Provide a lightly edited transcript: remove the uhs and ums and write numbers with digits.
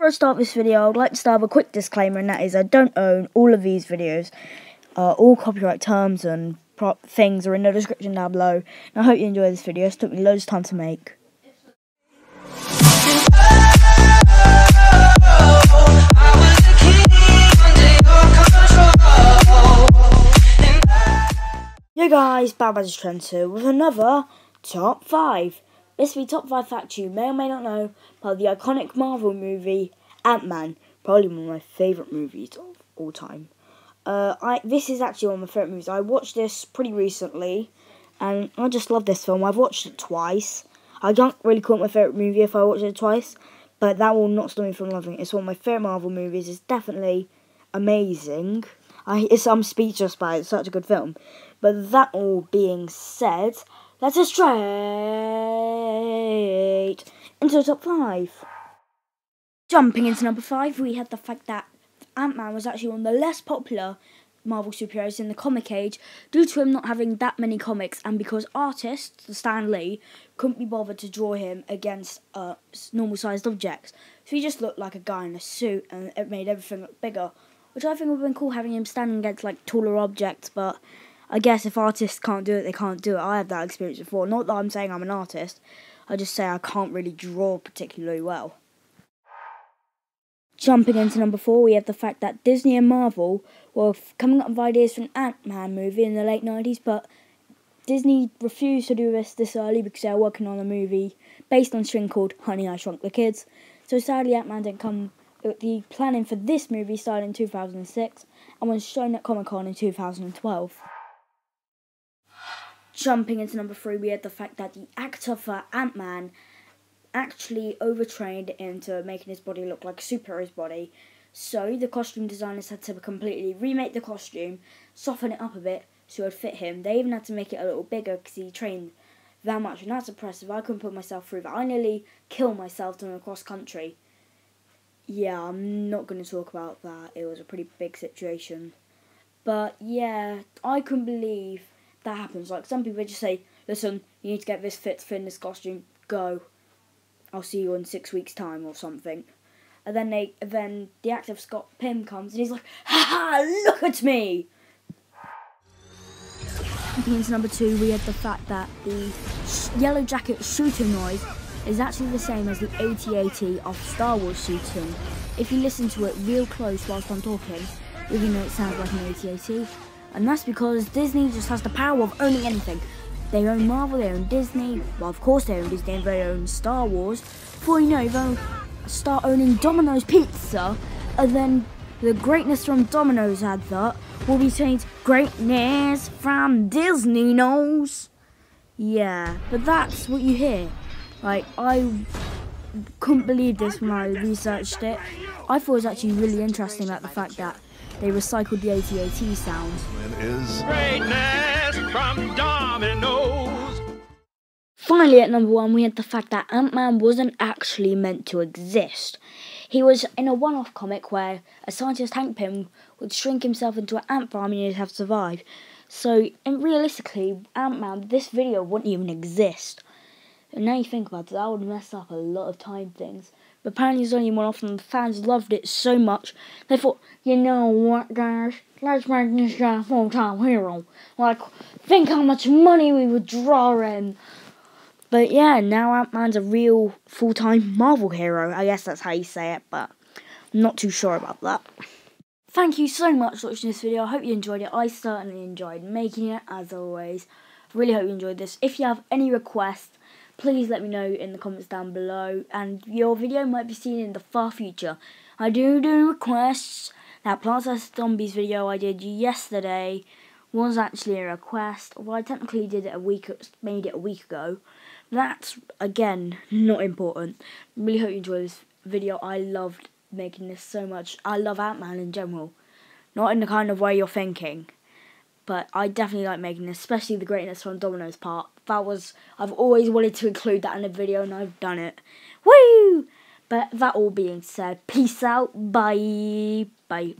Before I start this video, I would like to start with a quick disclaimer, and that is I don't own all of these videos. All copyright terms and things are in the description down below. And I hope you enjoy this video. It took me loads of time to make. Yo guys, Trent with another Top 5. This will be Top 5 facts you may or may not know about the iconic Marvel movie, Ant-Man. Probably one of my favourite movies of all time. This is actually one of my favourite movies. I watched this pretty recently, and I just love this film. I've watched it twice. I can't really call it my favourite movie if I watched it twice, but that will not stop me from loving it. It's one of my favourite Marvel movies. It's definitely amazing. I'm speechless by it. It's such a good film. But that all being said, let's go straight into the top 5. Jumping into number 5, we had the fact that Ant-Man was actually one of the less popular Marvel superheroes in the comic age due to him not having that many comics, and because artists, Stan Lee, couldn't be bothered to draw him against normal sized objects. So he just looked like a guy in a suit, and it made everything look bigger, which I think would have been cool, having him standing against like taller objects. But I guess if artists can't do it, they can't do it. I had that experience before. Not that I'm saying I'm an artist. I just say I can't really draw particularly well. Jumping into number 4, we have the fact that Disney and Marvel were coming up with ideas for an Ant-Man movie in the late 90s, but Disney refused to do this early because they were working on a movie based on a string called Honey, I Shrunk the Kids. So sadly, Ant-Man didn't come. The planning for this movie started in 2006 and was shown at Comic-Con in 2012. Jumping into number 3, we had the fact that the actor for Ant-Man actually overtrained into making his body look like a superhero's body. So the costume designers had to completely remake the costume, soften it up a bit so it would fit him. They even had to make it a little bigger because he trained that much, and that's impressive. I couldn't put myself through that. I nearly killed myself doing a cross country. Yeah, I'm not going to talk about that. It was a pretty big situation. But yeah, I couldn't believe that happens. Like, some people just say, listen, you need to get this fit to fit in this costume, go. I'll see you in 6 weeks' time or something. And then the actor Scott Pym comes and he's like, haha, look at me! Jumping into number 2, we had the fact that the yellow jacket shooting noise is actually the same as the AT-AT of Star Wars shooting. If you listen to it real close whilst I'm talking, you're going to know it sounds like an AT-AT. And that's because Disney just has the power of owning anything. They own Marvel, they own Disney. Well, of course they own Disney, and they own Star Wars. Before you know, they'll start owning Domino's Pizza, and then the greatness from Domino's advert will be changed greatness from Disney knows. Yeah, but that's what you hear. Like, I couldn't believe this when I researched it. I thought it was actually really interesting, like the fact that they recycled the AT-AT sound. Greatness from Domino's. Finally, at number 1, we had the fact that Ant-Man wasn't actually meant to exist. He was in a one-off comic where a scientist, Hank Pym, would shrink himself into an ant farm and he'd have to survive. So, realistically, Ant-Man, this video wouldn't even exist. And now you think about it, that would mess up a lot of time things. But apparently it's only one-off, and the fans loved it so much, they thought, you know what, guys, let's make this guy a full-time hero. Like, think how much money we would draw in. But yeah, now Ant-Man's a real full-time Marvel hero. I guess that's how you say it, but I'm not too sure about that. Thank you so much for watching this video. I hope you enjoyed it. I certainly enjoyed making it, as always. I really hope you enjoyed this. If you have any requests, please let me know in the comments down below, and your video might be seen in the far future. I do requests. That Plants vs Zombies video I did yesterday was actually a request. Well, I technically made it a week ago. That's, again, not important. Really hope you enjoyed this video. I loved making this so much. I love Ant-Man in general. Not in the kind of way you're thinking. But I definitely like making this, especially the greatness from Domino's part. I've always wanted to include that in a video, and I've done it. Woo! But that all being said, peace out, bye. Bye.